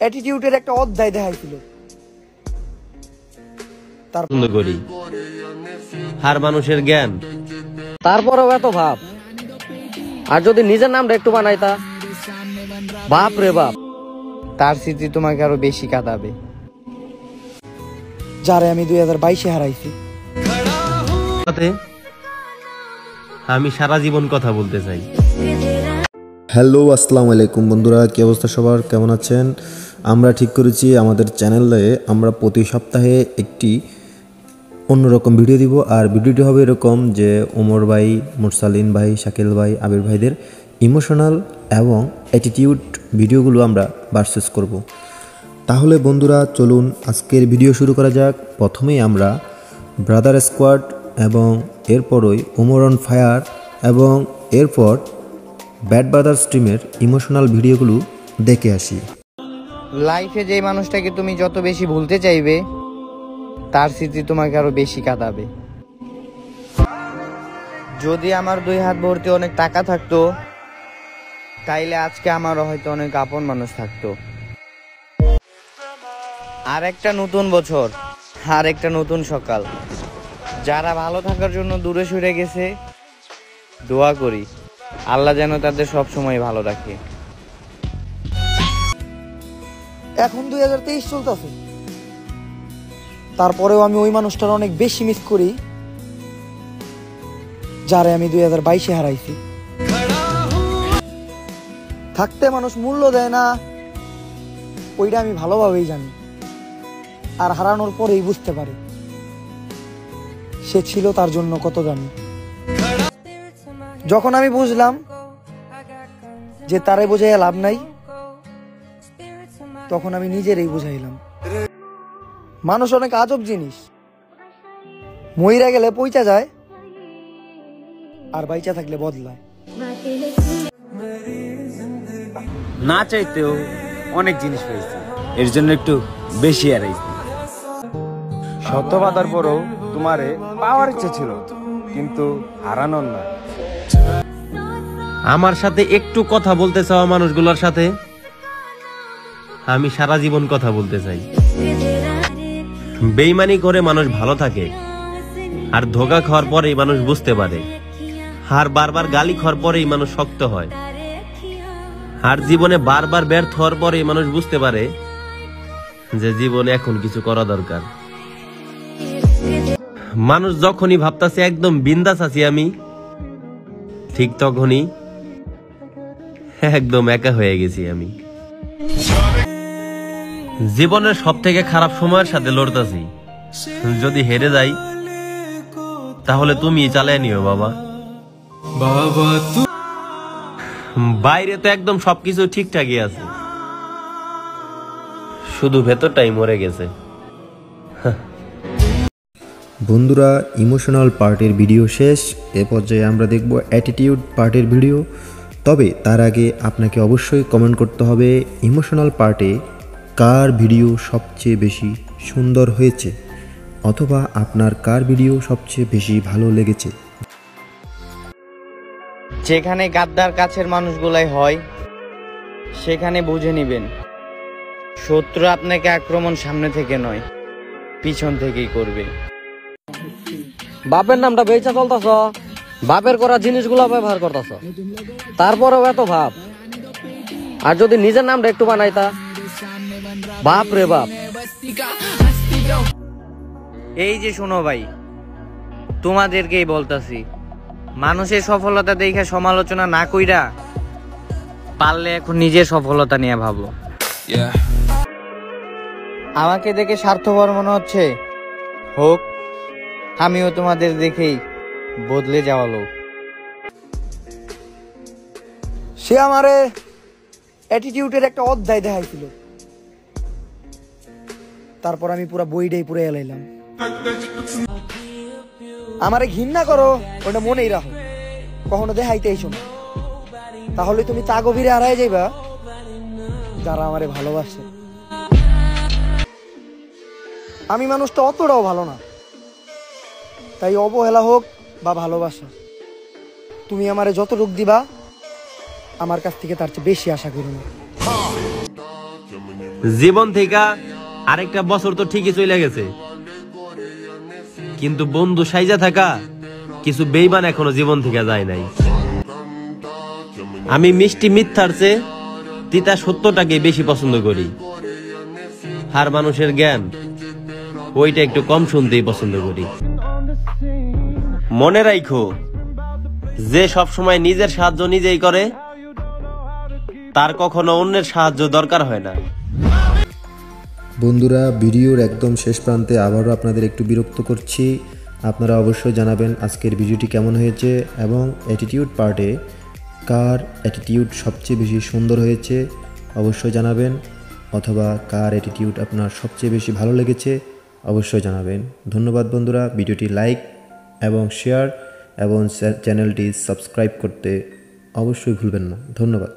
অ্যাটিটিউডের একটা অধ্যায় দেখাইছিল। হার মানুষের জ্ঞান, তারপরেও এত ভাব। আর যদি নিজের নামটা একটু বানাইতা, বাপ রে বাপ, তার স্মৃতি তোমাকে আরো বেশি কাঁদাবে, যারে আমি 2022-এ হারাইছি। আমি সারা জীবন কথা বলতে চাই। হ্যালো, আসসালামু আলাইকুম বন্ধুরা, কি অবস্থা সবার, কেমন আছেন? আমরা ঠিক করেছি আমাদের চ্যানেলে আমরা প্রতি সপ্তাহে একটি অন্যরকম ভিডিও দিব। আর ভিডিওটি হবে এরকম যে ওমর ভাই, মুরসালিন ভাই, শাকিল ভাই, আবির ভাইদের ইমোশনাল এবং অ্যাটিটিউড ভিডিওগুলো আমরা ভার্সেস করব। তাহলে বন্ধুরা চলুন আজকের ভিডিও শুরু করা যাক। প্রথমেই আমরা ব্রাদার স্কোয়াড এবং এরপরই ওমর অন ফায়ার এবং এরপর ব্যাড ব্রাদার্স টিমের ইমোশনাল ভিডিওগুলো দেখে আসি। লাইফে যে মানুষটাকে তুমি যত বেশি ভুলতে চাইবে, তার স্মৃতি তোমাকে আরো বেশি কাঁদাবে। যদি আমার 2 হাত ভর্তি অনেক টাকা থাকতো, তাইলে আজকে আমারও হয়তো অনেক আপন মানুষ থাকতো। আর একটা নতুন বছর, আর একটা নতুন সকাল। যারা ভালো থাকার জন্য দূরে সরে গেছে, দোয়া করি আল্লাহ যেন তাদের সব সময় ভালো রাখে। এখন 2023 চলতেছে, তারপরেও আমি ওই মানুষটার অনেক বেশি মিস করি যারে আমি 2022-এ হারাইছি। থাকতে মানুষ মূল্য দেয় না, ওইটা আমি ভালোভাবেই জানি। আর হারানোর পরেই বুঝতে পারে সে ছিল তার জন্য কত দামি। যখন আমি বুঝলাম যে তারে বোঝাইয়া লাভ নাই, তখন আমি নিজেরই বুঝাইলাম। মানুষ অনেক আজব জিনিস, মইরা গেলে পইচা যায় আর বাইচা থাকলে বদলায়। না চাইতেও অনেক জিনিস পেয়েছি, এর জন্য একটু বেশি হারাইছি। শত বাধার পরেও তোমারে পাওয়ার ইচ্ছে ছিল, কিন্তু হারানোর না। আমার সাথে একটু কথা বলতে চাওয়া মানুষগুলোর সাথে আমি সারা জীবন কথা বলতে চাই। বেইমানি করে মানুষ ভালো থাকে, আর ধোঁকা খাওয়ার পরেই মানুষ বুঝতে পারে। আর বারবার গালি খাওয়ার পরেই মানুষ শক্ত হয়। আর জীবনে বারবার ব্যর্থ হওয়ার পরেই মানুষ বুঝতে পারে যে জীবনে এখন কিছু করা দরকার। মানুষ যখনই ভাবতাছে একদম বিন্দাস আছি আমি, ঠিক তখনই একদম একা হয়ে গেছি আমি। জীবনের সব থেকে খারাপ সময়ের সাথে লড়তাছি। যদি হেরে যাই তাহলে তুমি চালিয়ে নিও বাবা। বাইরে তো একদম সবকিছু ঠিকঠাকই আছে, শুধু ভেতরটাই মরে গেছে। বন্ধুরা, ইমোশনাল পার্টের ভিডিও শেষ। এ পর্যায়ে আমরা দেখব অ্যাটিটিউড পার্টের ভিডিও। তবে তার আগে আপনাকে অবশ্যই কমেন্ট করতে হবে ইমোশনাল পার্টে কার ভিডিও সবচেয়ে বেশি সুন্দর হয়েছে, অথবা আপনার কার ভিডিও সবচেয়ে বেশি ভালো লেগেছে। যেখানে গাদ্দার কাছের মানুষগুলাই হয়, সেখানে বুঝে নিবেন শত্রু আপনাকে আক্রমণ সামনে থেকে নয়, পিছন থেকেই করবে। বাপের নামটা বেচা চলতেছ, বাপের করা জিনিসগুলো ব্যবহার করতেছ, তারপরেও এত ভাব। আর যদি নিজের নামটা একটু বানাইতা, বাপ রে বাপ। এই যে শোনো ভাই, তোমাদেরকেই বলতাছি, মানুষের সফলতা দেখে সমালোচনা না কইরা পারলে এখন নিজের সফলতা নিয়ে ভাবো। আমাকে দেখে স্বার্থপর মনে হচ্ছে, হোক, আমিও তোমাদের দেখেই বদলে যাওয়া লোক। সে আমারে অ্যাটিটিউডের একটা অধ্যায় দেখাইছিল, তারপর আমি পুরা বইটাই পুরো এলাইলাম। আমারে ঘৃণা করো, ওটা মনেই রাখো, কখনো দেখাইতে আইসো না, তাহলে তুমি তা গভীরে হারায় যাইবা যারা আমারে ভালোবাসে। আমি মানুষটা অতটাও ভালো না, তাই অবহেলা হোক বা ভালোবাসা, তুমি আমারে যতটুক দিবা আমার কাছ থেকে তার চেয়ে বেশি আশা করি না। জীবন থেকে আরেকটা বছর তো ঠিকই চলে গেছে, কিন্তু বন্ধু সাইজা থাকা কিছু বেইমান এখনো জীবন থেকে যায় নাই। আমি মিষ্টি মিথ্যার চেয়ে তিতা সত্যটাকে বেশি পছন্দ করি। আর মানুষের জ্ঞান ওইটা একটু কম শুনতেই পছন্দ করি। মনে রাখো, যে সব সময় নিজের সাহায্য নিজেই করে তার কখনো অন্যের সাহায্য দরকার হয় না। বন্ধুরা, ভিডিওর একদম শেষ প্রান্তে আবারও আপনাদের একটু বিরক্ত করছি। আপনারা অবশ্যই জানাবেন আজকের ভিডিওটি কেমন হয়েছে এবং অ্যাটিটিউড পার্টে কার অ্যাটিটিউড সবচেয়ে বেশি সুন্দর হয়েছে অবশ্যই জানাবেন, অথবা কার অ্যাটিটিউড আপনার সবচেয়ে বেশি ভালো লেগেছে অবশ্যই জানাবেন। ধন্যবাদ বন্ধুরা, ভিডিওটি লাইক এবং শেয়ার এবং চ্যানেলটি সাবস্ক্রাইব করতে অবশ্যই ভুলবেন না। ধন্যবাদ।